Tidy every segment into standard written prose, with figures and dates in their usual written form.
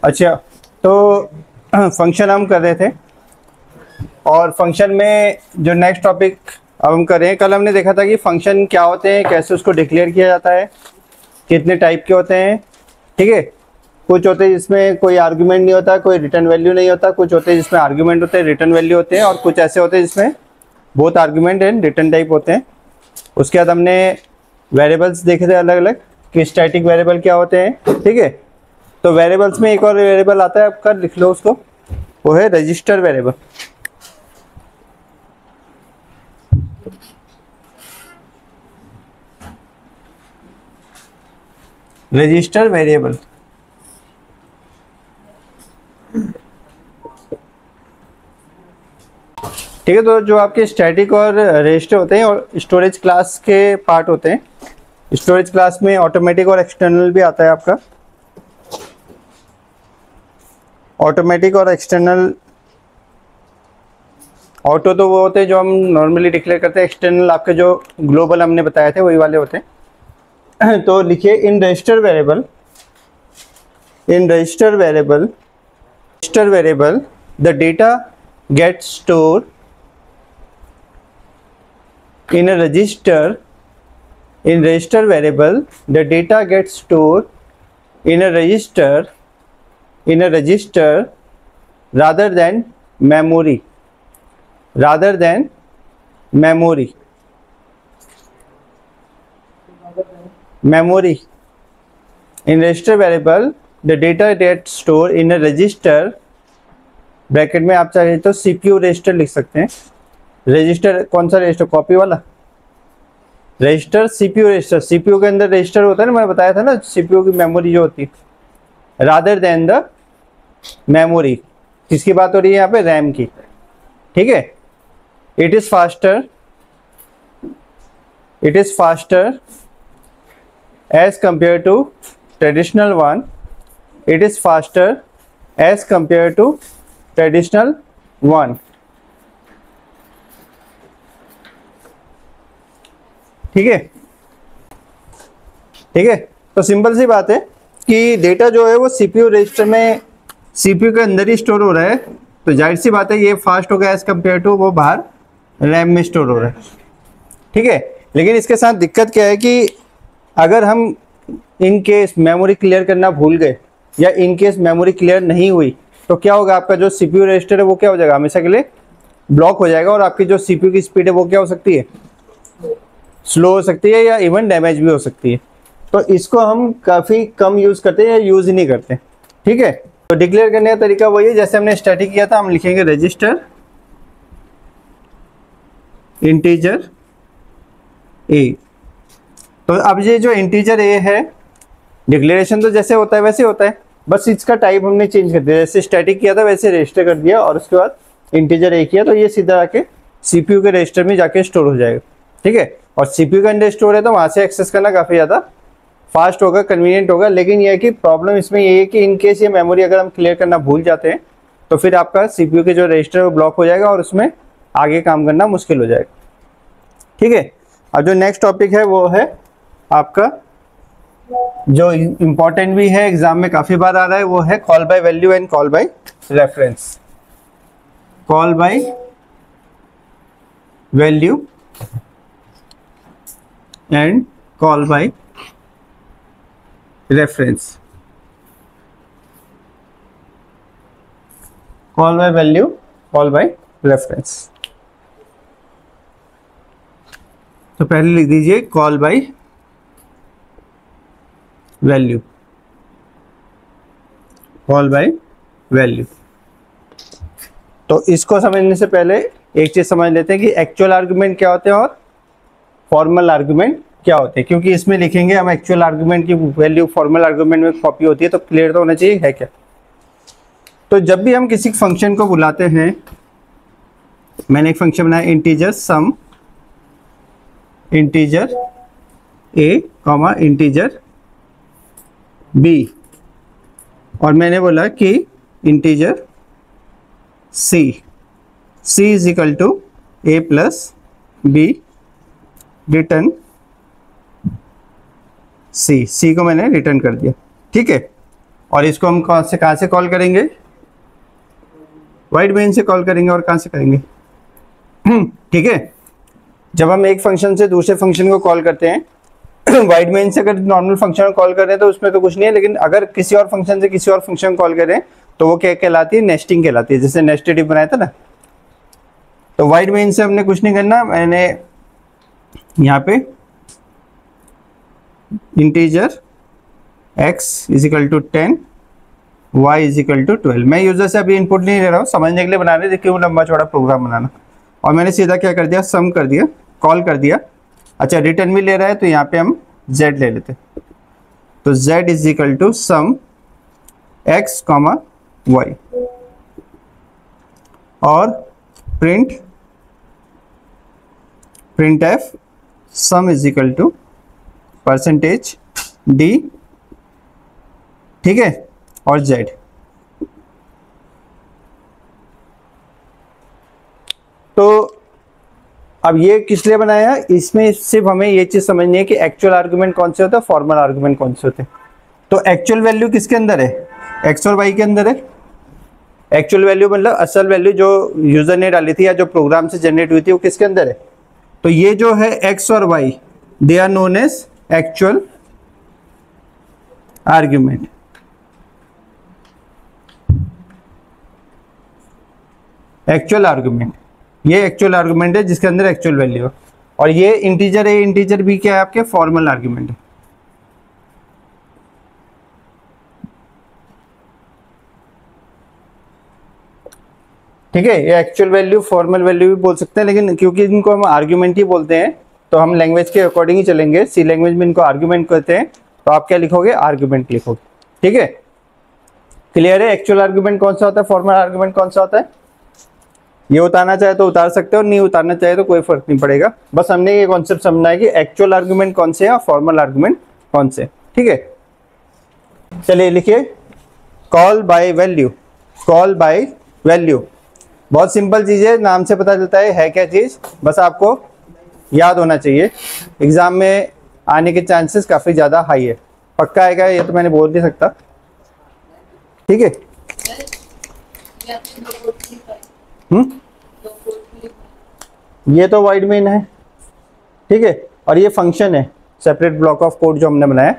अच्छा, तो फंक्शन हम कर रहे थे और फंक्शन में जो नेक्स्ट टॉपिक अब हम कर रहे हैं, कल हमने देखा था कि फंक्शन क्या होते हैं, कैसे उसको डिक्लेयर किया जाता है, कितने टाइप के होते हैं। ठीक है, कुछ होते हैं जिसमें कोई आर्गुमेंट नहीं होता, कोई रिटर्न वैल्यू नहीं होता, कुछ होते हैं जिसमें आर्गुमेंट होते हैं, रिटर्न वैल्यू होते हैं, और कुछ ऐसे होते हैं जिसमें both argument and return type होते हैं। उसके बाद हमने वेरिएबल्स देखे थे अलग अलग कि स्टैटिक वेरिएबल क्या होते हैं। ठीक है, तो वेरिएबल्स में एक और वेरिएबल आता है, आपका लिख लो उसको, वो है रजिस्टर वेरिएबल। रजिस्टर वेरिएबल, ठीक है। तो जो आपके स्टैटिक और रजिस्टर होते हैं और स्टोरेज क्लास के पार्ट होते हैं। स्टोरेज क्लास में ऑटोमेटिक और एक्सटर्नल भी आता है आपका। ऑटोमेटिक और एक्सटर्नल, ऑटो तो वो होते हैं जो हम नॉर्मली डिक्लेयर करते हैं, एक्सटर्नल आपके जो ग्लोबल हमने बताए थे वही वाले होते हैं। तो लिखिए इन register variable, in register variable the data gets store in a register, in register variable the data gets stored in a register rather than memory, rather than memory in register variable the data gets stored in a register, bracket में आप चाहे तो CPU register लिख सकते हैं। Register कौन सा register, copy वाला रजिस्टर, सीपीयू रजिस्टर, सीपीयू के अंदर रजिस्टर होता है ना, मैंने बताया था ना, सीपीयू की मेमोरी जो होती है। रादर देन द मेमोरी, किसकी बात हो रही है यहाँ पे, रैम की। ठीक है, it is faster as compare to traditional one, it is faster as compare to traditional one. ठीक है, ठीक है। तो सिंपल सी बात है कि डेटा जो है वो सीपीयू रजिस्टर में, सीपीयू के अंदर ही स्टोर हो रहा है, तो जाहिर सी बात है ये फास्ट होगा एज कंपेयर टू वो बाहर रैम में स्टोर हो रहा है। ठीक है, लेकिन इसके साथ दिक्कत क्या है कि अगर हम इन केस मेमोरी क्लियर करना भूल गए या इन केस मेमोरी क्लियर नहीं हुई तो क्या होगा, आपका जो सीपीयू रजिस्टर है वो क्या हो जाएगा, हमेशा के लिए ब्लॉक हो जाएगा, और आपकी जो सीपीयू की स्पीड है वो क्या हो सकती है, स्लो हो सकती है, या इवन डैमेज भी हो सकती है। तो इसको हम काफ़ी कम यूज़ करते हैं या यूज़ ही नहीं करते। ठीक है, तो डिक्लेयर करने का तरीका वही है जैसे हमने स्टैटिक किया था, हम लिखेंगे रजिस्टर इंटीजर ए। तो अब ये जो इंटीजर ए है, डिक्लेरेशन तो जैसे होता है वैसे होता है, बस इसका टाइप हमने चेंज कर दिया। जैसे स्टैटिक किया था वैसे रजिस्टर कर दिया, और उसके बाद इंटीजर ए किया, तो ये सीधा आके सीपीयू के रजिस्टर में जाके स्टोर हो जाएगा। ठीक है, और सीपीयू के अंदर स्टोर है तो वहाँ से एक्सेस करना काफ़ी ज़्यादा फास्ट होगा, कन्वीनियंट होगा। लेकिन यह है कि प्रॉब्लम इसमें ये है कि इन केस ये मेमोरी अगर हम क्लियर करना भूल जाते हैं तो फिर आपका सीपीयू के जो रजिस्टर है वो ब्लॉक हो जाएगा और उसमें आगे काम करना मुश्किल हो जाएगा। ठीक है, अब जो नेक्स्ट टॉपिक है वो है आपका, जो इम्पोर्टेंट भी है, एग्जाम में काफ़ी बार आ रहा है, वो है call by value and call by reference. Call by value and call by reference. Call by value, call by reference. तो पहले लिख दीजिए call by value, call by value. तो इसको समझने से पहले एक चीज समझ लेते हैं कि एक्चुअल आर्गुमेंट क्या होते हैं और फॉर्मल आर्गुमेंट क्या होते हैं, क्योंकि इसमें लिखेंगे हम एक्चुअल आर्गुमेंट की वैल्यू फॉर्मल आर्गुमेंट में कॉपी होती है, तो क्लियर तो होना चाहिए है क्या। तो जब भी हम किसी फंक्शन को बुलाते हैं, मैंने एक फंक्शन बनाया integer sum, integer A comma integer B, और मैंने बोला कि integer C, C is equal to A plus B, return C, C को मैंने रिटर्न कर दिया। ठीक है, और इसको हम कहाँ से कॉल करेंगे, वाइड मेन से कॉल करेंगे। और कहाँ से करेंगे, ठीक है। जब हम एक फंक्शन से दूसरे फंक्शन को कॉल करते हैं वाइड मेन से अगर नॉर्मल फंक्शन को कॉल कर रहे हैं तो उसमें तो कुछ नहीं है, लेकिन अगर किसी और फंक्शन से किसी और फंक्शन को कॉल करें तो वो क्या कहलाती है, नेस्टिंग कहलाती है। जैसे नेस्टेड बनाया था ना, तो वाइड मेन से हमने कुछ नहीं करना, मैंने यहाँ पे integer x equal to 10, y equal to 12। मैं यूजर से अभी इनपुट नहीं ले रहा हूँ, समझने के लिए बना रहे, देखिए वो लंबा चौड़ा प्रोग्राम बनाना। और मैंने सीधा क्या कर दिया, सम कर दिया, कॉल कर दिया। अच्छा रिटर्न भी ले रहा है तो यहाँ पे हम z ले लेते, तो z equal to sum x comma y, और print f sum equal to percentage d, ठीक है, और z। तो अब ये किस लिए बनाया, इसमें सिर्फ हमें ये चीज समझनी है कि एक्चुअल आर्गुमेंट कौन से होते हैं, फॉर्मल आर्गुमेंट कौन से होते हैं। तो एक्चुअल वैल्यू किसके अंदर है, x और y के अंदर है। एक्चुअल वैल्यू मतलब असल वैल्यू जो यूजर ने डाली थी या जो प्रोग्राम से जनरेट हुई थी वो किसके अंदर है। तो ये जो है x और y, they are known as actual argument. Actual argument, ये एक्चुअल आर्गुमेंट है जिसके अंदर एक्चुअल वैल्यू है। और ये इंटीजर है, इंटीजर भी क्या है आपके, फॉर्मल आर्गुमेंट है। ठीक है, ये एक्चुअल वैल्यू फॉर्मल वैल्यू भी बोल सकते हैं, लेकिन क्योंकि इनको हम आर्गुमेंट ही बोलते हैं तो हम लैंग्वेज के अकॉर्डिंग ही चलेंगे। सी लैंग्वेज में इनको आर्गुमेंट कहते हैं, तो आप क्या लिखोगे, आर्गुमेंट लिखोगे। ठीक है, क्लियर है। एक्चुअल आर्गुमेंट कौन सा होता है, फॉर्मल आर्गुमेंट कौन सा होता है। ये उतारना चाहे तो उतार सकते हो, नहीं उतारना चाहे तो कोई फर्क नहीं पड़ेगा। बस हमने ये कॉन्सेप्ट समझना है कि एक्चुअल आर्गुमेंट कौन से है और फॉर्मल आर्गुमेंट कौन से। ठीक है, चलिए लिखिए, call by value. Call by value बहुत सिंपल चीज है, नाम से पता चलता है क्या चीज, बस आपको याद होना चाहिए। एग्जाम में आने के चांसेस काफी ज्यादा हाई है। पक्का आएगा ये तो मैंने बोल नहीं सकता। ठीक है, ये तो वाइड मेन है। ठीक है, और ये फंक्शन है, सेपरेट ब्लॉक ऑफ कोड जो हमने बनाया,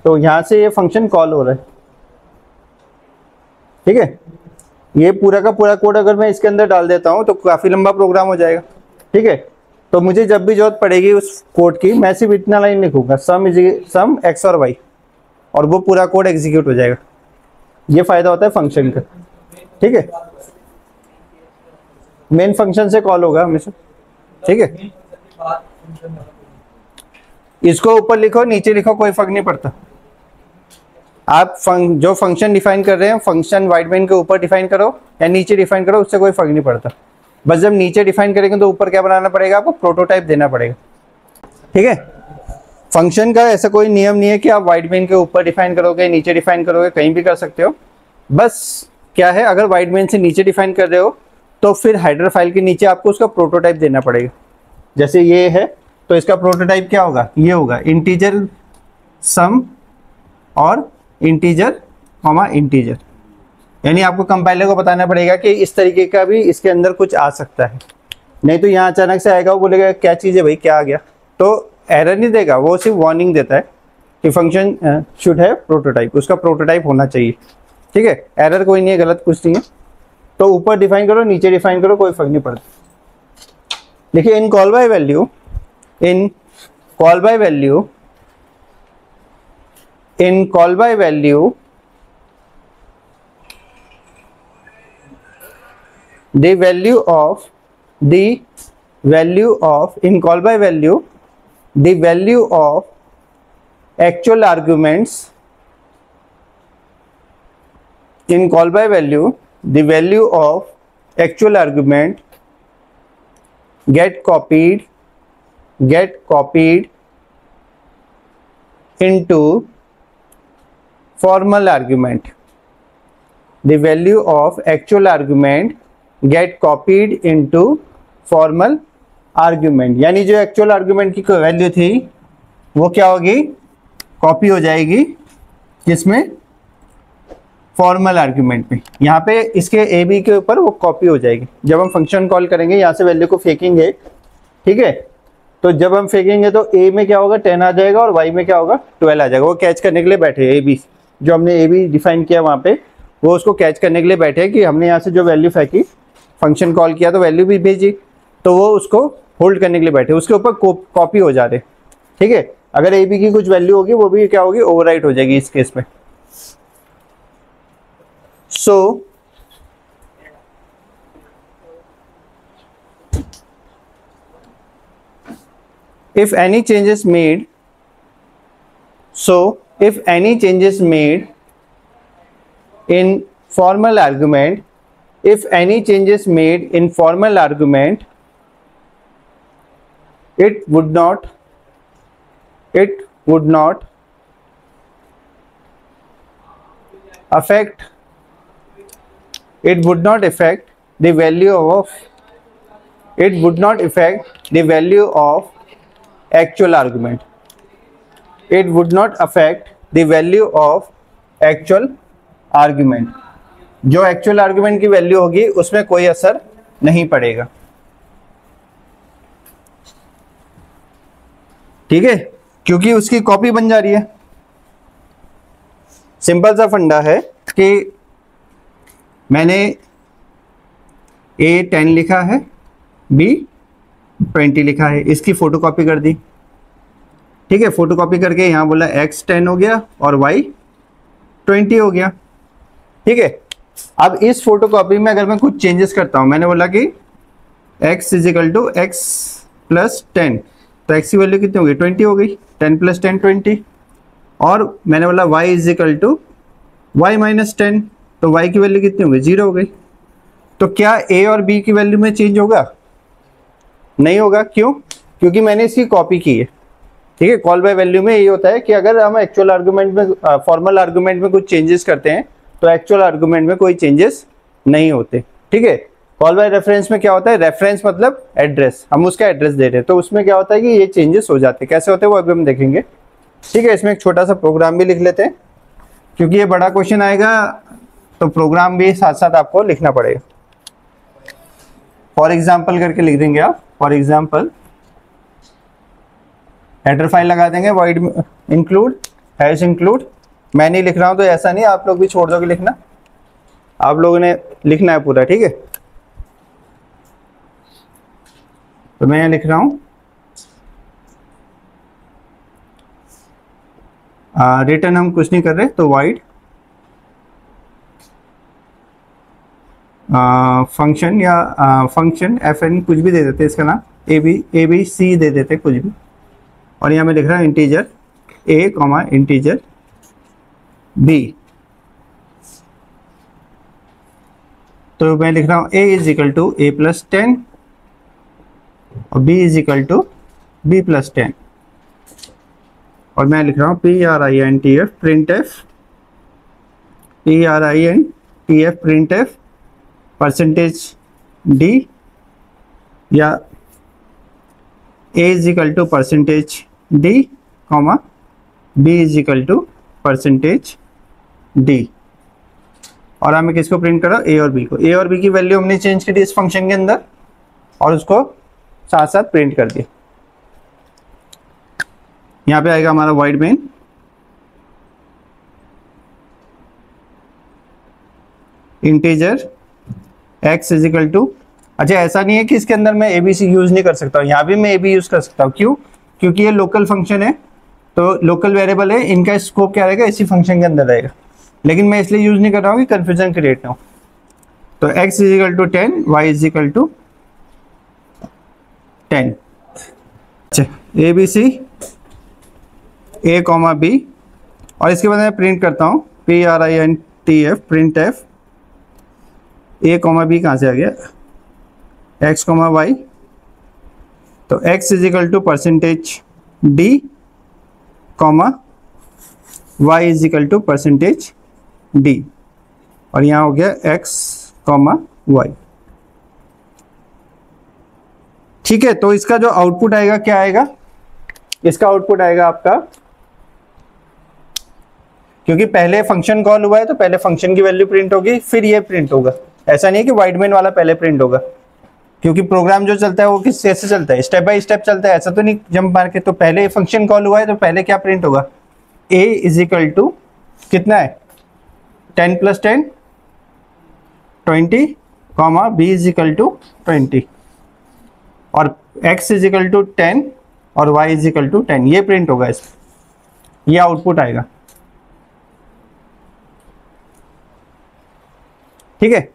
तो यहां से ये फंक्शन कॉल हो रहा है। ठीक है, ये पूरा का पूरा कोड अगर मैं इसके अंदर डाल देता हूं तो काफी लंबा प्रोग्राम हो जाएगा। ठीक है, तो मुझे जब भी जरूरत पड़ेगी उस कोड की, मैं सिर्फ इतना लाइन लिखूंगा, सम एक्स और वाई, और वो पूरा कोड एग्जीक्यूट हो जाएगा। ये फायदा होता है फंक्शन का। ठीक है, मेन फंक्शन से कॉल होगा हमेशा। ठीक है, इसको ऊपर लिखो नीचे लिखो कोई फर्क नहीं पड़ता। आप जो फंक्शन डिफाइन कर रहे हैं, फंक्शन वाइड मेन के ऊपर डिफाइन करो या नीचे डिफाइन करो, उससे कोई फर्क नहीं पड़ता। बस जब नीचे डिफाइन करेंगे तो ऊपर क्या बनाना पड़ेगा, आपको प्रोटोटाइप देना पड़ेगा। ठीक है, फंक्शन का ऐसा कोई नियम नहीं है कि आप वाइड मेन के ऊपर डिफाइन करोगे नीचे डिफाइन करोगे, कहीं भी कर सकते हो। बस क्या है, अगर वाइड मेन से नीचे डिफाइन कर रहे हो तो फिर हेडर फाइल के नीचे आपको उसका प्रोटोटाइप देना पड़ेगा। जैसे ये है तो इसका प्रोटोटाइप क्या होगा, ये होगा इंटीजर सम और इंटीजर कॉमा इंटीजर। यानी आपको कंपाइलर को बताना पड़ेगा कि इस तरीके का भी इसके अंदर कुछ आ सकता है, नहीं तो यहाँ अचानक से आएगा, वो बोलेगा क्या चीज़ है भाई, क्या आ गया, तो एरर नहीं देगा, वो सिर्फ वार्निंग देता है कि फंक्शन शुड हैव प्रोटोटाइप, उसका प्रोटोटाइप होना चाहिए। ठीक है, एरर कोई नहीं है, गलत कुछ नहीं है। तो ऊपर डिफाइन करो नीचे डिफाइन करो, कोई फर्क नहीं पड़ता। देखिए, in call by value, in call by value, in call by value the value of in call by value the value of actual arguments, in call by value the value of actual argument get copied into formal argument. The value of actual argument get copied into formal argument, यानी जो actual argument की value थी वो क्या होगी, copy हो जाएगी किसमें, फॉर्मल आर्ग्यूमेंट में। यहाँ पे इसके ए बी के ऊपर वो कॉपी हो जाएगी। जब हम फंक्शन कॉल करेंगे यहाँ से वैल्यू को फेंकेंगे, ठीक है, तो जब हम फेंकेंगे तो ए में क्या होगा 10 आ जाएगा और वाई में क्या होगा 12 आ जाएगा। वो कैच करने के लिए बैठे ए बी, जो हमने ए बी डिफाइन किया वहाँ पे, वो उसको कैच करने के लिए बैठे कि हमने यहाँ से जो वैल्यू फेंकी, फंक्शन कॉल किया तो वैल्यू भी भेजी, तो वो उसको होल्ड करने के लिए बैठे, उसके ऊपर कॉपी हो जा रहे, ठीक है। अगर ए बी की कुछ वैल्यू होगी वो भी क्या होगी, ओवरराइट हो जाएगी इस केस में। So if any changes made, in formal argument, if any changes made in formal argument, it would not affect the value of actual argument. It would not affect the value of actual argument. जो actual argument की value होगी उसमें कोई असर नहीं पड़ेगा, ठीक है, क्योंकि उसकी कॉपी बन जा रही है। सिंपल सा फंडा है कि मैंने A 10 लिखा है, B 20 लिखा है, इसकी फोटोकॉपी कर दी, ठीक है। फोटोकॉपी करके यहाँ बोला X 10 हो गया और Y 20 हो गया, ठीक है। अब इस फोटोकॉपी में अगर मैं कुछ चेंजेस करता हूँ, मैंने बोला कि X equal to X plus 10, तो X की वैल्यू कितनी हो गई 20 हो गई, 10 प्लस 10 20, और मैंने बोला Y equal to Y minus 10, तो y की वैल्यू कितनी हो गई 0 हो गई। तो क्या a और b की वैल्यू में चेंज होगा, नहीं होगा, क्यों, क्योंकि मैंने इसकी कॉपी की है, ठीक है। कॉल बाय वैल्यू में ये होता है कि अगर हम एक्चुअल आर्गुमेंट में फॉर्मल आर्गुमेंट में कुछ चेंजेस करते हैं तो एक्चुअल आर्गुमेंट में कोई चेंजेस नहीं होते, ठीक है। कॉल बाय रेफरेंस में क्या होता है, रेफरेंस मतलब एड्रेस, हम उसका एड्रेस दे रहे हैं, तो उसमें क्या होता है कि ये चेंजेस हो जाते हैं। कैसे होते हैं वो अभी हम देखेंगे, ठीक है। इसमें एक छोटा सा प्रोग्राम भी लिख लेते हैं, क्योंकि ये बड़ा क्वेश्चन आएगा तो प्रोग्राम भी साथ साथ आपको लिखना पड़ेगा। फॉर एग्जाम्पल करके लिख देंगे आप, फॉर एग्जाम्पल हेडर फाइल लगा देंगे, वॉइड इंक्लूड हैश इंक्लूड। मैं नहीं लिख रहा हूं तो ऐसा नहीं, आप लोग भी छोड़ दोगे लिखना, आप लोगों ने लिखना है पूरा, ठीक है। तो मैं यहाँ लिख रहा हूं रिटर्न, हम कुछ नहीं कर रहे, तो वॉइड फंक्शन या फंक्शन fn कुछ भी दे देते इसका नाम, ए बी सी दे देते कुछ भी, और यहाँ मैं लिख रहा हूँ integer a comma integer b। तो मैं लिख रहा हूँ a is equal to a plus 10 और b is equal to b plus 10, और मैं लिख रहा हूँ printf printf परसेंटेज d या a is equal to percentage d comma b is equal to percentage d। और हमें किसको प्रिंट करा, a और b को। a और b की वैल्यू हमने चेंज करी इस फंक्शन के अंदर और उसको साथ साथ प्रिंट कर दिया। यहाँ पे आएगा हमारा void main, integer x is equal to, अच्छा ऐसा नहीं है कि इसके अंदर मैं ABC यूज नहीं कर सकता हूँ, यहाँ भी मैं AB यूज कर सकता हूँ। क्यों, क्योंकि ये लोकल फंक्शन है, तो लोकल वेरिएबल है, इनका स्कोप क्या रहेगा, इसी फंक्शन के अंदर रहेगा, लेकिन मैं इसलिए यूज नहीं कर रहा हूँ कि कंफ्यूजन क्रिएट ना हो। तो x is equal to 10, y is equal to 10। अच्छा ABC a कॉमा b, और इसके बाद मैं प्रिंट करता हूँ printf printf a comma b कहाँ से आ गया, x कॉमा y, तो x is equal to percentage d comma y is equal to percentage d, और यहाँ हो गया x कॉमा y, ठीक है। तो इसका जो आउटपुट आएगा क्या आएगा, इसका आउटपुट आएगा आपका क्योंकि पहले फंक्शन कॉल हुआ है तो पहले फंक्शन की वैल्यू प्रिंट होगी फिर ये प्रिंट होगा। ऐसा नहीं है कि वाइडमैन वाला पहले प्रिंट होगा, क्योंकि प्रोग्राम जो चलता है वो किस कैसे चलता है, स्टेप बाय स्टेप चलता है, ऐसा तो नहीं जंप मार के। तो पहले फंक्शन कॉल हुआ है तो पहले क्या प्रिंट होगा, a इज इक्वल टू कितना है 10 + 10 20 comma b is equal to 20 और x इज इक्वल टू 10 और y इज इक्वल टू 10, ये प्रिंट होगा इसमें, ये आउटपुट आएगा। ठीक है,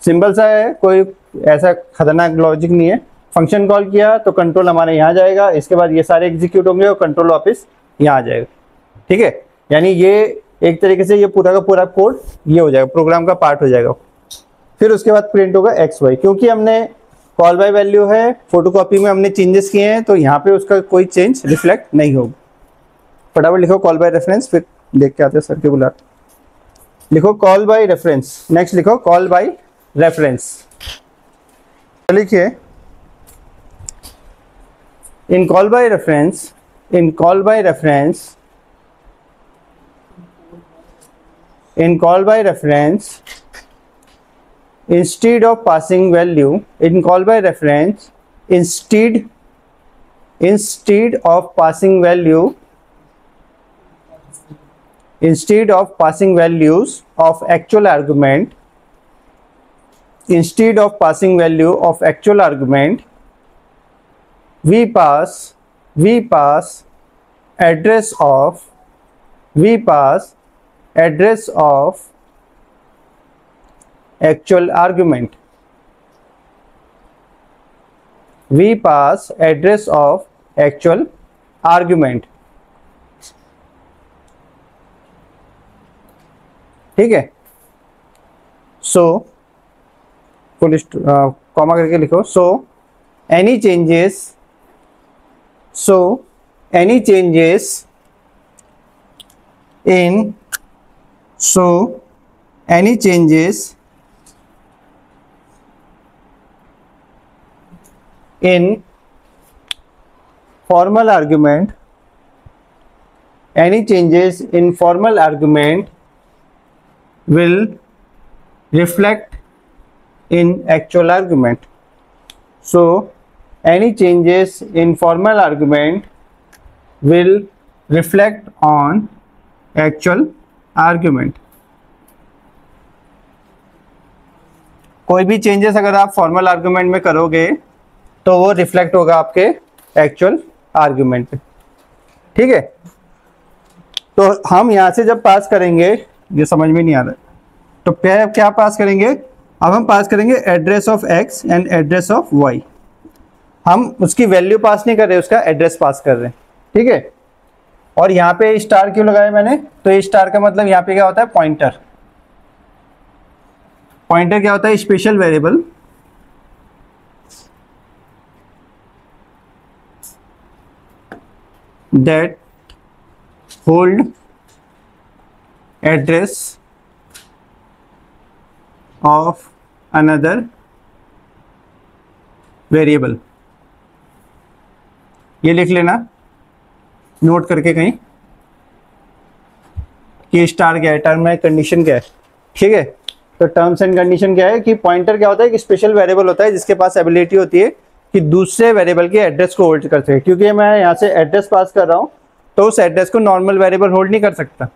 सिंपल सा है, कोई ऐसा खतरनाक लॉजिक नहीं है। फंक्शन कॉल किया तो कंट्रोल हमारे यहाँ जाएगा, इसके बाद ये सारे एग्जीक्यूट होंगे और कंट्रोल वापस यहाँ आ जाएगा। ठीक है, यानी ये एक तरीके से ये पूरा का पूरा कोड ये हो जाएगा, प्रोग्राम का पार्ट हो जाएगा। फिर उसके बाद प्रिंट होगा एक्स वाई, क्योंकि हमने कॉल बाय वैल्यू है, फोटोकॉपी में हमने चेंजेस किए हैं तो यहाँ पे उसका कोई चेंज रिफ्लेक्ट नहीं होगा। फटाफट लिखो कॉल बाय रेफरेंस, फिर देख के आते हैं सर के बुला। लिखो कॉल बाय रेफरेंस, नेक्स्ट लिखो कॉल बाय रेफरेंस। लिखिए in call by reference, in call by reference, in call by reference, instead of passing value, in call by reference, instead of passing value, instead of passing values of actual argument, instead of passing value of actual argument, we pass address of actual argument, we pass address of actual argument। ठीक है, so full comma करके लिखो, सो any changes in formal argument, any changes in formal argument will reflect in actual argument। So any changes in formal argument will reflect on actual argument। कोई भी changes अगर आप formal argument में करोगे तो वो रिफ्लेक्ट होगा आपके एक्चुअल आर्गुमेंट पे। ठीक है, तो हम यहां से जब पास करेंगे, ये समझ में नहीं आ रहा, तो क्या पास करेंगे, अब हम पास करेंगे address of X and address of Y. हम उसकी वैल्यू पास नहीं कर रहे, उसका एड्रेस पास कर रहे हैं। ठीक है, और यहाँ पे स्टार क्यों लगाया मैंने, तो ये स्टार का मतलब यहाँ पे क्या होता है, पॉइंटर। पॉइंटर क्या होता है, special variable that hold address of another variable. ये लिख लेना नोट करके कहीं कि स्टार क्या है, टर्म है, कंडीशन क्या है। ठीक है, तो टर्म्स एंड कंडीशन क्या है कि पॉइंटर क्या होता है, कि स्पेशल वेरिएबल होता है जिसके पास एबिलिटी होती है कि दूसरे वेरिएबल के एड्रेस को होल्ड कर सके। क्योंकि मैं यहाँ से एड्रेस पास कर रहा हूँ तो उस एड्रेस को नॉर्मल वेरिएबल होल्ड नहीं कर सकता,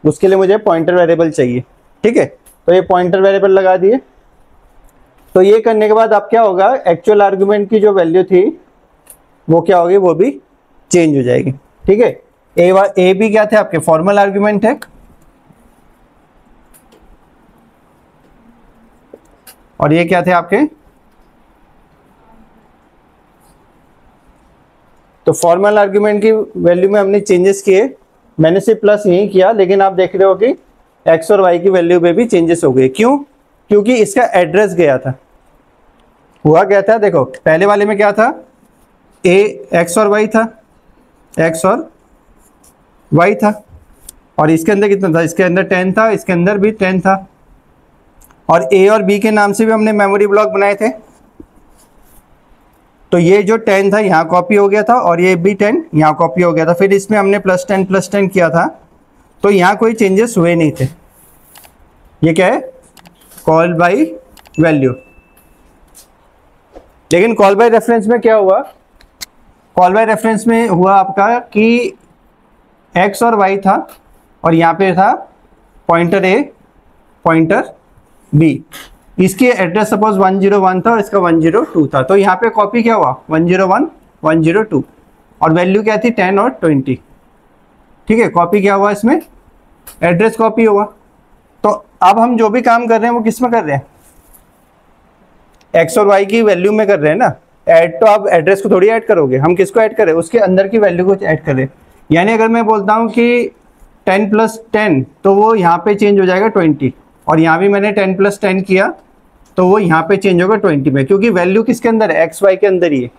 उसके लिए मुझे पॉइंटर वेरिएबल चाहिए। ठीक है, तो ये पॉइंटर वेरिएबल लगा दिए। तो ये करने के बाद अब क्या होगा, एक्चुअल आर्गुमेंट की जो वैल्यू थी वो क्या होगी, वो भी चेंज हो जाएगी। ठीक है, ए बी क्या थे आपके, फॉर्मल आर्गुमेंट है, और ये क्या थे आपके, तो फॉर्मल आर्गुमेंट की वैल्यू में हमने चेंजेस किए। मैंने सिर्फ प्लस नहीं किया, लेकिन आप देख रहे हो कि एक्स और वाई की वैल्यू में भी चेंजेस हो गए। क्यों, क्योंकि इसका एड्रेस गया था। हुआ क्या था, देखो पहले वाले में क्या था, ए एक्स और वाई था, एक्स और वाई था, और इसके अंदर कितना था, इसके अंदर 10 था, इसके अंदर भी 10 था, और ए और बी के नाम से भी हमने मेमोरी ब्लॉक बनाए थे। तो ये जो 10 था यहाँ कॉपी हो गया था, और ये भी 10 यहाँ कॉपी हो गया था। फिर इसमें हमने +10 +10 किया था, तो यहाँ कोई चेंजेस हुए नहीं थे। ये क्या है, कॉल बाय वैल्यू। लेकिन कॉल बाय रेफरेंस में क्या हुआ, कॉल बाय रेफरेंस में हुआ आपका कि एक्स और वाई था और यहाँ पे था पॉइंटर ए पॉइंटर बी। इसके एड्रेस सपोज 101 था और इसका 102 था, तो यहाँ पे कॉपी क्या हुआ 101 102 और वैल्यू क्या थी 10 और 20। ठीक है, कॉपी क्या हुआ, इसमें एड्रेस कॉपी हुआ। तो अब हम जो भी काम कर रहे हैं वो किस में कर रहे हैं, एक्स और वाई की वैल्यू में कर रहे हैं ना। ऐड तो आप एड्रेस को थोड़ी ऐड करोगे, हम किसको ऐड करें, उसके अंदर की वैल्यू को ऐड करें। यानी अगर मैं बोलता हूँ कि 10 + 10 तो वो यहाँ पे चेंज हो जाएगा 20, और यहाँ भी मैंने 10 + 10 किया तो वो यहाँ पे चेंज होगा 20 में, क्योंकि वैल्यू किसके अंदर है, एक्स वाई के अंदर ही है।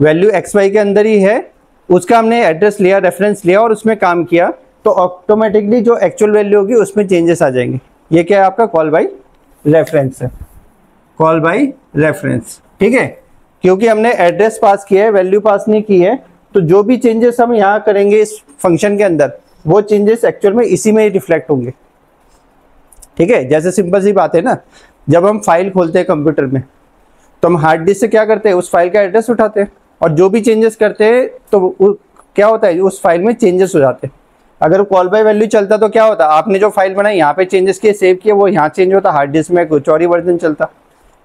वैल्यू एक्स वाई के अंदर ही है, उसका हमने एड्रेस लिया, रेफरेंस लिया और उसमें काम किया, तो ऑटोमेटिकली जो एक्चुअल वैल्यू होगी उसमें चेंजेस आ जाएंगे। ये क्या है आपका कॉल बाय रेफरेंस है, कॉल बाय रेफरेंस। ठीक है, क्योंकि हमने एड्रेस पास किया है, वैल्यू पास नहीं की है, तो जो भी चेंजेस हम यहाँ करेंगे इस फंक्शन के अंदर वो चेंजेस एक्चुअल में इसी में ही रिफ्लेक्ट होंगे। ठीक है, जैसे सिंपल सी बात है ना, जब हम फाइल खोलते हैं कंप्यूटर में तो हम हार्ड डिस्क से क्या करते हैं, उस फाइल का एड्रेस उठाते हैं और जो भी चेंजेस करते हैं तो क्या होता है, उस फाइल में चेंजेस हो जाते हैं। अगर कॉल बाय वैल्यू चलता तो क्या होता, आपने जो फाइल बनाई यहाँ पे चेंजेस किए, सेव किए, वो यहाँ चेंज होता, हार्ड डिस्क में कुछ और ही वर्जन चलता।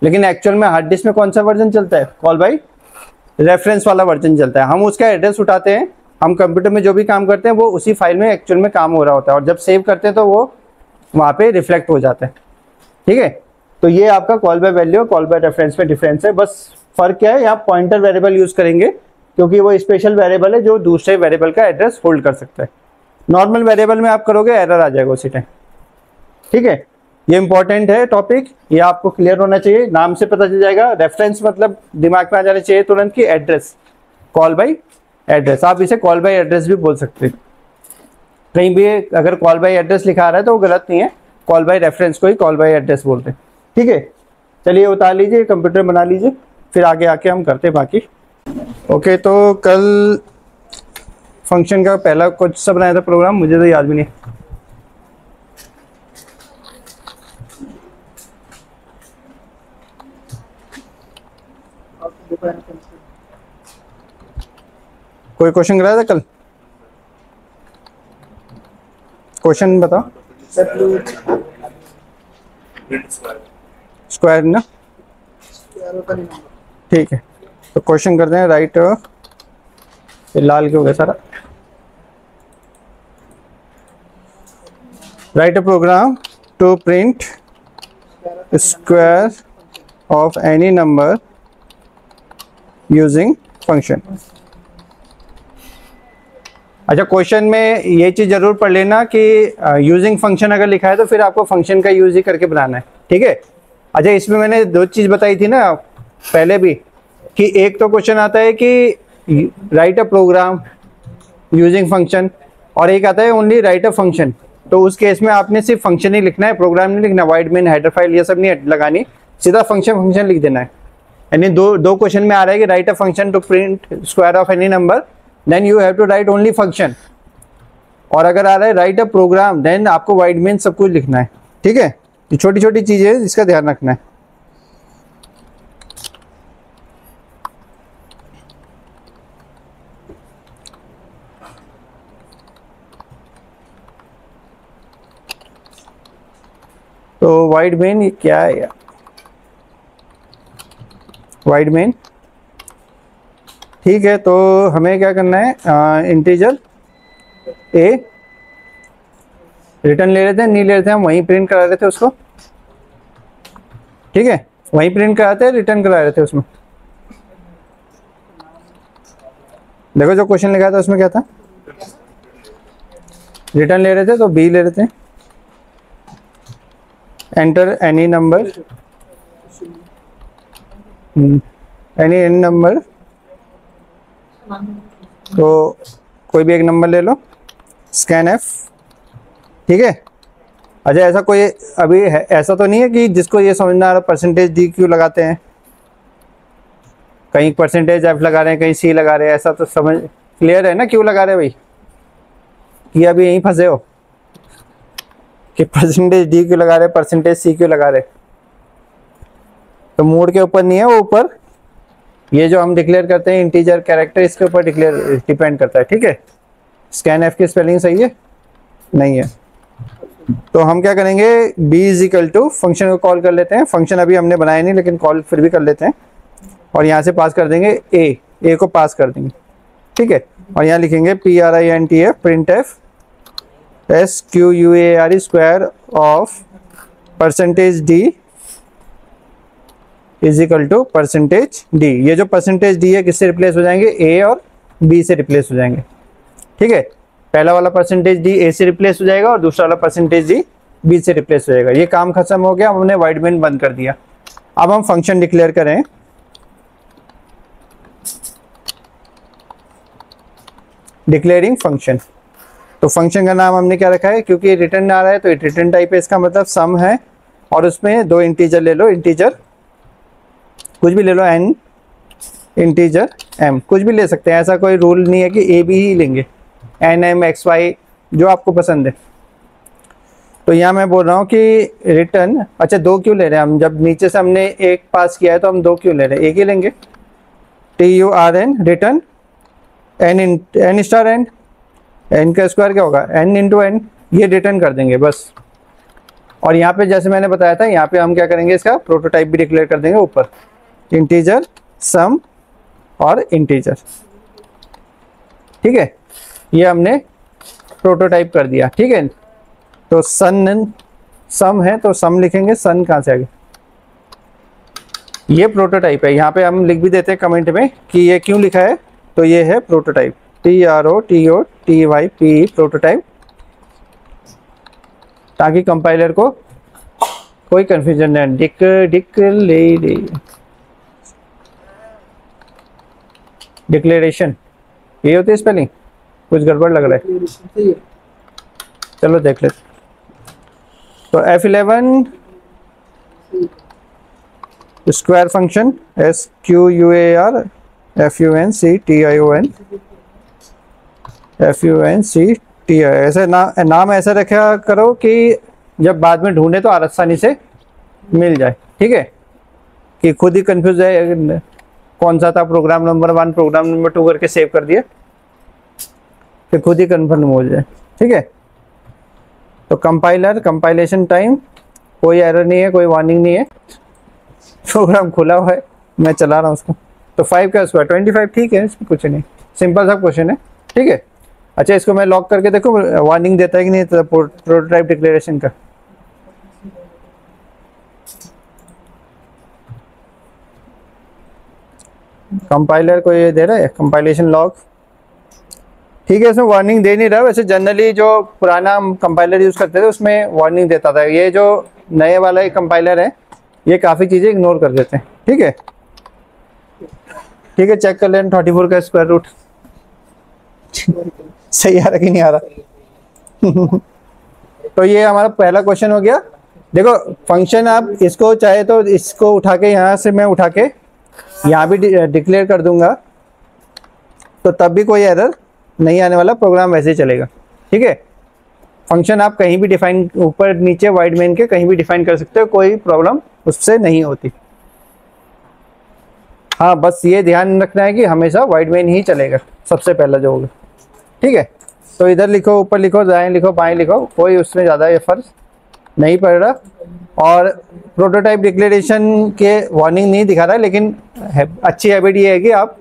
लेकिन एक्चुअल में हार्ड डिस्क में कौन सा वर्जन चलता है, कॉल बाय रेफरेंस वाला वर्जन चलता है। हम उसका एड्रेस उठाते हैं, हम कंप्यूटर में जो भी काम करते हैं वो उसी फाइल में एक्चुअल में काम हो रहा होता है, और जब सेव करते हैं तो वो वहाँ पे रिफ्लेक्ट हो जाता है। ठीक है, तो ये आपका कॉल बाय वैल्यू और कॉल बाय रेफरेंस में डिफरेंस है। बस फर्क क्या है, यहाँ पॉइंटर वेरिएबल यूज करेंगे क्योंकि वो स्पेशल वेरिएबल है जो दूसरे वेरिएबल का एड्रेस होल्ड कर सकता है। नॉर्मल वेरिएबल में आप करोगे एरर आ जाएगा उसी टाइम। ठीक है, ये इंपॉर्टेंट है टॉपिक, ये आपको क्लियर होना चाहिए, नाम से पता चल जाएगा। रेफरेंस मतलब दिमाग में आ जाना चाहिए तुरंत की एड्रेस, कॉल बाय एड्रेस। आप इसे कॉल बाय एड्रेस भी बोल सकते हैं, कहीं भी अगर कॉल बाय एड्रेस लिखा रहा है तो वो गलत नहीं है, कॉल बाय रेफरेंस को ही कॉल बाय एड्रेस बोलते हैं। ठीक है, चलिए उतार लीजिए, कंप्यूटर बना लीजिए, फिर आगे आके हम करते हैं बाकी। ओके, तो कल फंक्शन का पहला कुछ सा बनाया था प्रोग्राम, मुझे तो याद भी नहीं। कोई क्वेश्चन कराया था कल, क्वेश्चन बताओ। स्क्वायर ना, ठीक है, तो क्वेश्चन करते हैं। राइट, लाल क्यों हो गया सारा। Write a program to print square of any number using function. अच्छा, क्वेश्चन में ये चीज़ जरूर पढ़ लेना कि यूजिंग फंक्शन अगर लिखा है तो फिर आपको फंक्शन का यूज ही करके बनाना है। ठीक है, अच्छा इसमें मैंने दो चीज़ बताई थी ना पहले भी, कि एक तो क्वेश्चन आता है कि write a programme using function, और एक आता है ओनली राइट अ फंक्शन। तो उस केस में आपने सिर्फ फंक्शन ही लिखना है, प्रोग्राम नहीं लिखना, वाइड मेन हेडर फाइल ये सब नहीं लगानी, सीधा फंक्शन फंक्शन लिख देना है। यानी दो क्वेश्चन में आ रहा है कि write a function to print square of any number, then you have to write only function. और अगर आ रहा है राइट अ प्रोग्राम, देन आपको वाइड मेन सब कुछ लिखना है। ठीक है, ये छोटी छोटी चीजें हैं जिसका ध्यान रखना है। तो वाइड मेन ये क्या है यार, वाइड मेन। ठीक है, तो हमें क्या करना है, इंटीजर ए रिटर्न ले लेते हैं, नहीं ले लेते हैं, हम वहीं प्रिंट करा रहे थे उसको। ठीक है, वहीं प्रिंट कराते हैं, रिटर्न करा रहे थे उसमें। देखो जो क्वेश्चन लिखा था उसमें क्या था, रिटर्न ले रहे थे तो बी ले रहे थे, enter any number, any number, तो कोई भी एक नंबर ले लो, स्कैन एफ। ठीक है, अच्छा ऐसा कोई अभी है, ऐसा तो नहीं है कि जिसको ये समझना आ रहा परसेंटेज डी क्यों लगाते हैं, कहीं परसेंटेज एफ लगा रहे हैं, कहीं सी लगा रहे हैं, ऐसा तो समझ क्लियर है ना क्यों लगा रहे हैं भाई। कि अभी यहीं फंसे हो कि परसेंटेज डी क्यों लगा रहे, परसेंटेज सी क्यों लगा रहे? तो मोड के ऊपर नहीं है, वो ऊपर ये जो हम डिक्लेयर करते हैं इंटीजर कैरेक्टर, इसके ऊपर डिक्लेयर डिपेंड करता है। ठीक है, स्कैन एफ की स्पेलिंग सही है? नहीं है। तो हम क्या करेंगे, b is equal to function को कॉल कर लेते हैं। फंक्शन अभी हमने बनाया नहीं लेकिन कॉल फिर भी कर लेते हैं, और यहाँ से पास कर देंगे a को पास कर देंगे। ठीक है, और यहाँ लिखेंगे printf print F square square of percentage D is equal to percentage D. ये जो परसेंटेज डी है किससे रिप्लेस हो जाएंगे, ए और बी से रिप्लेस हो जाएंगे। ठीक है, पहला वाला परसेंटेज डी ए से रिप्लेस हो जाएगा और दूसरा वाला परसेंटेज डी बी से रिप्लेस हो जाएगा। ये काम खत्म हो गया, हमने वाइडमेन बंद कर दिया। अब हम फंक्शन डिक्लेयर करें, डिक्लेयरिंग फंक्शन। तो फंक्शन का नाम हमने क्या रखा है, क्योंकि रिटर्न आ रहा है तो रिटर्न टाइप है, इसका मतलब सम है, और उसमें दो इंटीजर ले लो, इंटीजर कुछ भी ले लो, n इंटीजर m कुछ भी ले सकते हैं, ऐसा कोई रूल नहीं है कि a b ही लेंगे, n m x y जो आपको पसंद है। तो यहाँ मैं बोल रहा हूँ कि रिटर्न, अच्छा दो क्यों ले रहे हैं हम, जब नीचे से हमने एक पास किया है तो हम दो क्यों ले रहे हैं, एक ही लेंगे। turn return n star n, n का स्क्वायर क्या होगा, n इंटू n, ये रिटर्न कर देंगे बस। और यहाँ पे जैसे मैंने बताया था, यहाँ पे हम क्या करेंगे, इसका प्रोटोटाइप भी डिक्लेयर कर देंगे ऊपर, इंटीजर सम और इंटीजर। ठीक है, ये हमने प्रोटोटाइप कर दिया। ठीक है, तो सम है तो सम लिखेंगे, सन कहाँ से आ गया, ये प्रोटोटाइप है। यहाँ पे हम लिख भी देते हैं कमेंट में कि ये क्यों लिखा है, तो ये है प्रोटोटाइप, PROTOTYP प्रोटोटाइप, ताकि कंपाइलर को कोई कंफ्यूजन नहीं। डिक्लेरेशन ये होती है स्पेलिंग, कुछ गड़बड़ लग रहा है, चलो देख लेते। तो F11 square function SQUAR FUNCTION ऐसे नाम ऐसे रखा करो कि जब बाद में ढूंढे तो आसानी से मिल जाए। ठीक है, कि खुद ही कंफ्यूज है कौन सा था, प्रोग्राम नंबर 1 प्रोग्राम नंबर 2 करके सेव कर दिया, फिर खुद ही कंफर्म हो जाए। ठीक है, तो कंपाइलर कंपाइलेशन टाइम, कोई एरर नहीं है, कोई वार्निंग नहीं है, प्रोग्राम खुला हुआ है, मैं चला रहा हूँ उसको। तो 5 का स्क्वायर 25, ठीक है, इसमें कुछ नहीं, सिंपल सा क्वेश्चन है। ठीक है, अच्छा इसको मैं लॉक करके देखो वार्निंग देता है कि नहीं प्रोटोटाइप डिक्लेरेशन का। कंपाइलर को ये दे रहा है कंपाइलेशन लॉग, ठीक है, इसमें वार्निंग दे नहीं रहा। वैसे जनरली जो पुराना कंपाइलर यूज करते थे उसमें वार्निंग देता था, ये जो नए वाला कंपाइलर है ये काफ़ी चीज़ें इग्नोर कर देते हैं। ठीक है, ठीक है, चेक कर लें 34 का स्क्वायर रूट सही आ रहा कि नहीं आ रहा। तो ये हमारा पहला क्वेश्चन हो गया। देखो फंक्शन आप इसको चाहे तो इसको उठा के यहाँ से मैं उठा के यहाँ भी डिक्लेयर कर दूंगा, तो तब भी कोई एरर नहीं आने वाला, प्रोग्राम वैसे ही चलेगा। ठीक है, फंक्शन आप कहीं भी डिफाइन, ऊपर नीचे वाइड मेन के कहीं भी डिफाइन कर सकते हो, कोई प्रॉब्लम उससे नहीं होती। हाँ, बस ये ध्यान रखना है कि हमेशा वाइड मेन ही चलेगा सबसे पहला जो होगा। ठीक है, तो इधर लिखो, ऊपर लिखो, दाएं लिखो, बाएं लिखो, कोई उसमें ज़्यादा ये फर्क नहीं पड़ रहा। और प्रोटोटाइप डिक्लेरेशन के वार्निंग नहीं दिखा रहा है, लेकिन अच्छी हैबिट ये है कि आप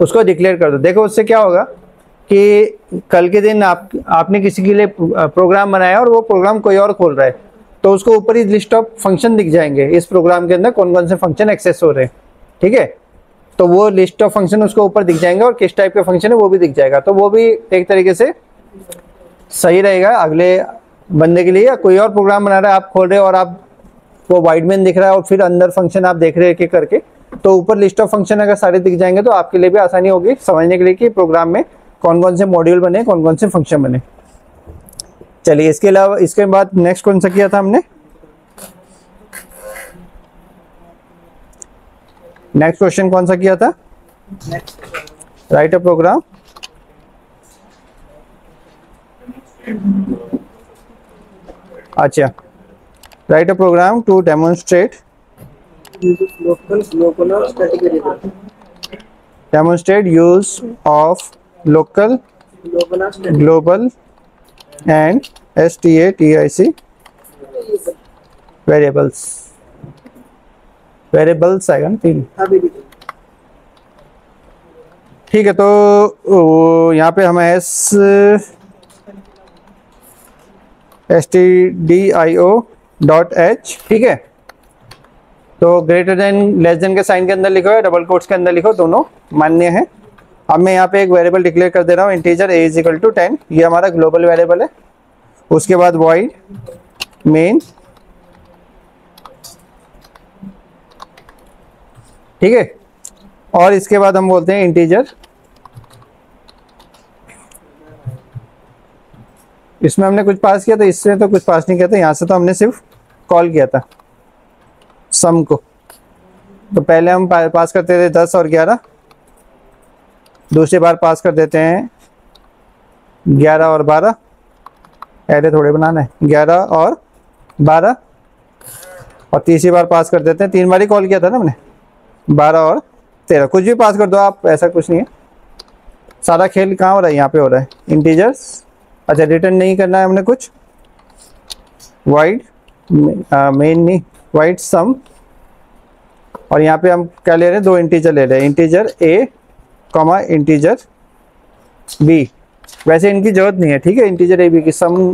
उसको डिक्लेयर कर दो। देखो उससे क्या होगा कि कल के दिन आपने किसी के लिए प्रोग्राम बनाया और वो प्रोग्राम कोई और खोल रहा है, तो उसको ऊपर ही लिस्ट ऑफ फंक्शन दिख जाएंगे, इस प्रोग्राम के अंदर कौन कौन से फंक्शन एक्सेस हो रहे हैं। ठीक है, तो वो लिस्ट ऑफ फंक्शन उसको ऊपर दिख जाएंगे, और किस टाइप के फंक्शन है वो भी दिख जाएगा। तो वो भी एक तरीके से सही रहेगा अगले बंदे के लिए, या कोई और प्रोग्राम बना रहा है, आप खोल रहे हो और आप वो वाइड मेन दिख रहा है और फिर अंदर फंक्शन आप देख रहे हैं कि करके, तो ऊपर लिस्ट ऑफ फंक्शन अगर सारे दिख जाएंगे तो आपके लिए भी आसानी होगी समझने के लिए कि प्रोग्राम में कौन कौन से मॉड्यूल बने, कौन कौन से फंक्शन बने। चलिए, इसके अलावा इसके बाद नेक्स्ट कौन सा किया था हमने, नेक्स्ट क्वेश्चन कौन सा किया था, राइट अ प्रोग्राम अच्छा, write a program to demonstrate use of local, global and static variables आएगा ना 3। ठीक है, तो यहाँ पे हमें stdio.h, ठीक है। तो ग्रेटर देन लेस देन के साइन के अंदर लिखो या डबल कोट्स के अंदर लिखो, दोनों मान्य है। अब मैं यहाँ पे एक वेरिएबल डिक्लेयर कर दे रहा हूँ, integer a is equal to 10, ये हमारा ग्लोबल वेरिएबल है। उसके बाद वॉइड मेन, ठीक है, और इसके बाद हम बोलते हैं इंटीजर, इसमें हमने कुछ पास किया था, इससे तो कुछ पास नहीं किया था, यहाँ से तो हमने सिर्फ कॉल किया था सम को। तो पहले हम पास करते थे 10 और 11, दूसरी बार पास कर देते हैं 11 और 12, ऐरे थोड़े बनाना है, 11 और 12, और तीसरी बार पास कर देते हैं, 3 बार ही कॉल किया था ना हमने, 12 और 13, कुछ भी पास कर दो आप, ऐसा कुछ नहीं है। सारा खेल कहाँ हो रहा है, यहाँ पे हो रहा है इंटीजर्स। अच्छा, रिटर्न नहीं करना है हमने कुछ, वाइड मेन नहीं, वाइड सम, और यहाँ पे हम क्या ले रहे हैं, 2 इंटीजर ले रहे हैं, integer a comma integer b। वैसे इनकी जरूरत नहीं है, ठीक है, इंटीजर a b की सम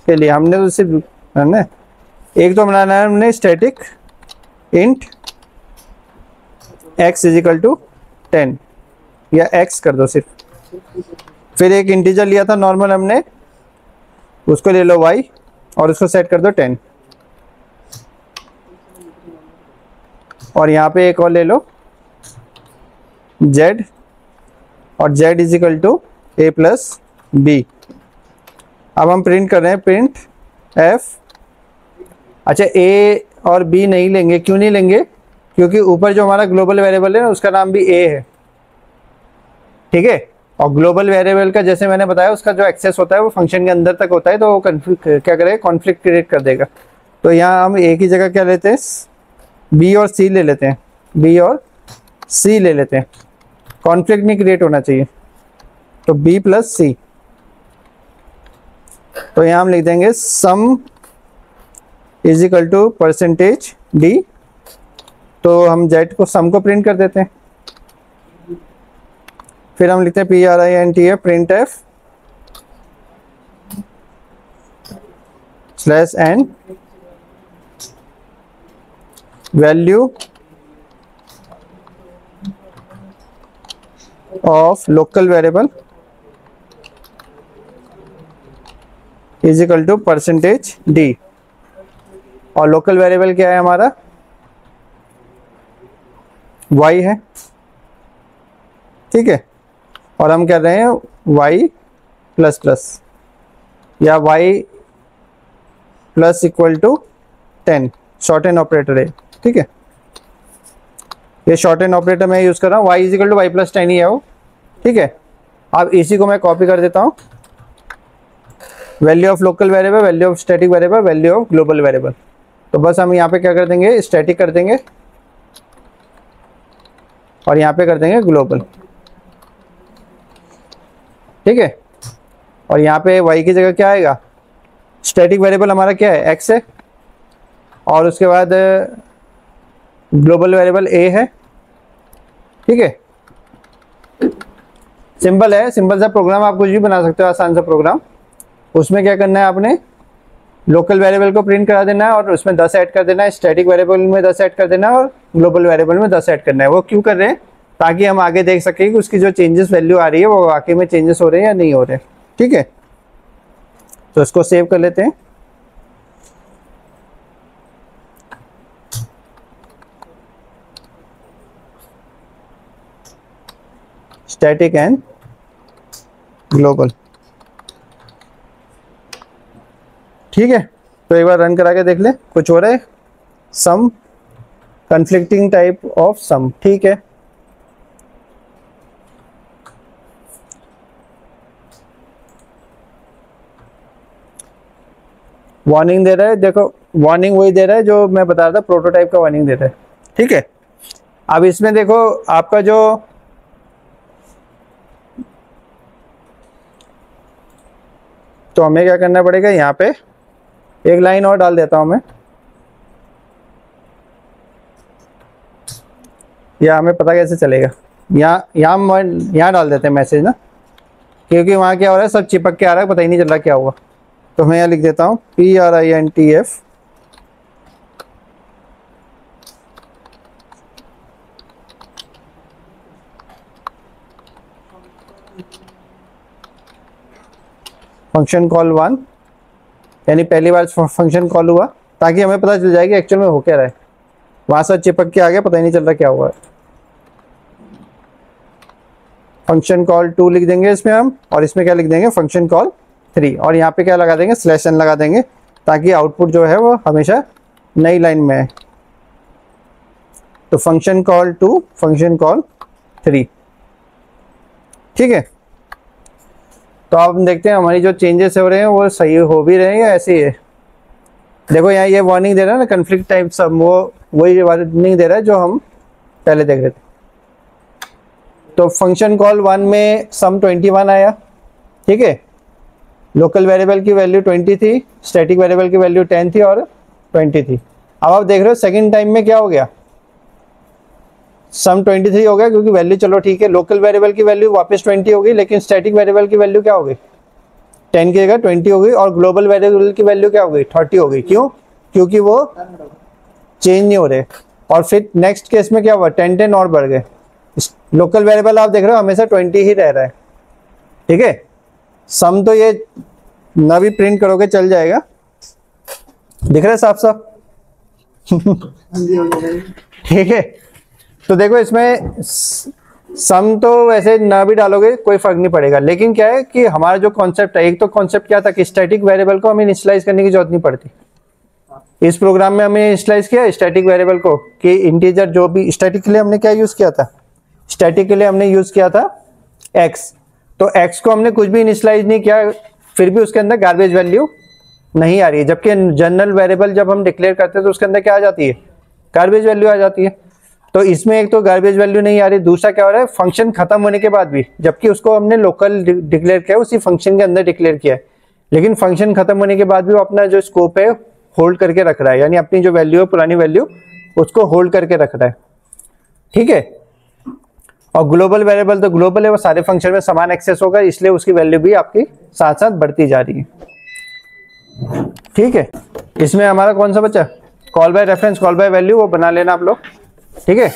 के लिए हमने तो सिर्फ है ना, एक तो बनाना है हमने static int x is equal to 10, या x कर दो सिर्फ। फिर एक इंटीजर लिया था नॉर्मल हमने, उसको ले लो y और उसको सेट कर दो 10, और यहाँ पे एक और ले लो z, और z is equal to a plus b। अब हम प्रिंट कर रहे हैं, प्रिंट f। अच्छा, a और b नहीं लेंगे, क्यों नहीं लेंगे, क्योंकि ऊपर जो हमारा ग्लोबल वेरिएबल है ना, उसका नाम भी a है, ठीक है। और ग्लोबल वेरिएबल का जैसे मैंने बताया, उसका जो एक्सेस होता है वो फंक्शन के अंदर तक होता है, तो वो क्या करेगा, कॉन्फ्लिक्ट क्रिएट कर देगा। तो यहाँ हम एक ही जगह क्या लेते हैं, b और c ले लेते हैं, b और c ले लेते हैं, कॉन्फ्लिक्ट नहीं क्रिएट होना चाहिए, तो b प्लस c। तो यहाँ हम लिख देंगे sum is equal to percentage d, तो हम z को सम को प्रिंट कर देते हैं। फिर हम लिखते हैं print print f slash n value of local variable is equal to percentage d। और लोकल वेरिएबल क्या है हमारा, y है, ठीक है। और हम कर रहे हैं y प्लस प्लस, या y plus equal to 10, shorthand operator है, ठीक है। ये शॉर्ट एंड ऑपरेटर मैं यूज कर रहा हूँ, y is equal to y plus 10 ही है वो, ठीक है। अब इसी को मैं कॉपी कर देता हूँ, value of local variable, value of static variable, value of global variable. तो बस हम यहाँ पे क्या कर देंगे, स्टैटिक कर देंगे, और यहाँ पे कर देंगे ग्लोबल, ठीक है। और यहाँ पे y की जगह क्या आएगा, स्टैटिक वेरिएबल हमारा क्या है, x है, और उसके बाद ग्लोबल वेरिएबल a है, ठीक है। सिंपल है, सिंपल सा प्रोग्राम, आप कुछ भी बना सकते हो, आसान सा प्रोग्राम। उसमें क्या करना है, आपने लोकल वेरिएबल को प्रिंट करा देना है, और उसमें 10 ऐड कर देना है, स्टैटिक वेरिएबल में 10 ऐड कर देना है, और ग्लोबल वेरिएबल में 10 ऐड करना है। वो क्यों कर रहे हैं, ताकि हम आगे देख सकें कि उसकी जो चेंजेस वैल्यू आ रही है वो वाकई में चेंजेस हो रहे हैं या नहीं हो रहे, ठीक है। तो इसको सेव कर लेते हैं। स्टैटिक एंड ग्लोबल, ठीक है। तो एक बार रन करा के देख ले, कुछ हो रहा है, सम कन्फ्लिक्टिंग टाइप ऑफ सम, ठीक है। वार्निंग दे रहा है, देखो वार्निंग वही दे रहा है जो मैं बता रहा था, प्रोटोटाइप का वार्निंग दे रहा है। ठीक है, अब इसमें देखो आपका जो तो हमें क्या करना पड़ेगा, यहाँ पे एक लाइन और डाल देता हूं मैं, या हमें पता कैसे चलेगा, यहाँ डाल देते हैं मैसेज ना, क्योंकि वहाँ क्या हो रहा है, सब चिपक के आ रहा है, पता ही नहीं चल रहा क्या हुआ। तो मैं यहाँ लिख देता हूँ PRINTF फंक्शन कॉल 1, यानी पहली बार फंक्शन कॉल हुआ, ताकि हमें पता चल जाए कि एक्चुअल में हो क्या रहा है। वहाँ से चिपक के आ गया, पता ही नहीं चल रहा क्या हुआ है। फंक्शन कॉल 2 लिख देंगे इसमें हम, और इसमें क्या लिख देंगे, फंक्शन कॉल 3, और यहाँ पे क्या लगा देंगे, /n लगा देंगे, ताकि आउटपुट जो है वो हमेशा नई लाइन में है। तो फंक्शन कॉल 2 फंक्शन कॉल 3। ठीक है, तो आप देखते हैं हमारी जो चेंजेस हो रहे हैं वो सही हो भी रहे हैं या ऐसे ही है। देखो यहाँ ये वार्निंग दे रहा है ना, कन्फ्लिक्ट टाइप सब, वो वही वार्निंग दे रहा है जो हम पहले देख रहे थे। तो फंक्शन कॉल 1 में सम 21 आया। ठीक है, लोकल वेरिएबल की वैल्यू 20 थी, स्टैटिक वेरिएबल की वैल्यू 10 थी और 20 थी। अब आप देख रहे हो सेकंड टाइम में क्या हो गया, सम 23 हो गया, क्योंकि वैल्यू चलो ठीक है, लोकल वेरिएबल की वैल्यू वापस 20 हो गई, लेकिन स्टैटिक वेरिएबल की वैल्यू क्या हो गई, 10 की जगह 20 हो गई, और ग्लोबल वेरिएबल की वैल्यू क्या हो गई, 30 हो गई। क्यों, क्योंकि वो चेंज नहीं हो रहे। और फिर नेक्स्ट केस में क्या हुआ, 10 और बढ़ गए। लोकल वेरिएबल आप देख रहे हो हमेशा 20 ही रह रहा है। ठीक है, सम तो ये ना भी प्रिंट करोगे चल जाएगा, दिख रहा है साफ साफ। ठीक है, तो देखो इसमें सम तो वैसे ना भी डालोगे कोई फर्क नहीं पड़ेगा, लेकिन क्या है कि हमारा जो कॉन्सेप्ट है, एक तो कॉन्सेप्ट क्या था कि स्टैटिक वेरिएबल को हमें इनिशियलाइज करने की जरूरत नहीं पड़ती। इस प्रोग्राम में हमने इनिशियलाइज किया स्टैटिक वेरिएबल को, कि इंटीजर जो भी, स्टैटिक के लिए हमने क्या यूज किया था, स्टैटिक के लिए हमने यूज किया था x। तो x को हमने कुछ भी इनिशियलाइज नहीं किया, फिर भी उसके अंदर गार्बेज वैल्यू नहीं आ रही है, जबकि जनरल वेरिएबल जब हम डिक्लेयर करते हैं तो उसके अंदर क्या आ जाती है, गार्बेज वैल्यू आ जाती है। तो इसमें एक तो गार्बेज वैल्यू नहीं आ रही, दूसरा क्या हो रहा है, फंक्शन खत्म होने के बाद भी, जबकि उसको हमने लोकल डिक्लेयर किया, उसी फंक्शन के अंदर डिक्लेयर किया है, लेकिन फंक्शन खत्म होने के बाद भी वो अपना जो स्कोप है होल्ड करके रख रहा है, यानी अपनी जो वैल्यू है, पुरानी वैल्यू, उसको होल्ड करके रख रहा है। ठीक है, और ग्लोबल वेरिएबल तो ग्लोबल है, वो सारे फंक्शन में समान एक्सेस होगा, इसलिए उसकी वैल्यू भी आपकी साथ साथ बढ़ती जा रही है। ठीक है, इसमें हमारा कौन सा बचा, call by reference, call by value, वो बना लेना आप लोग। ठीक है।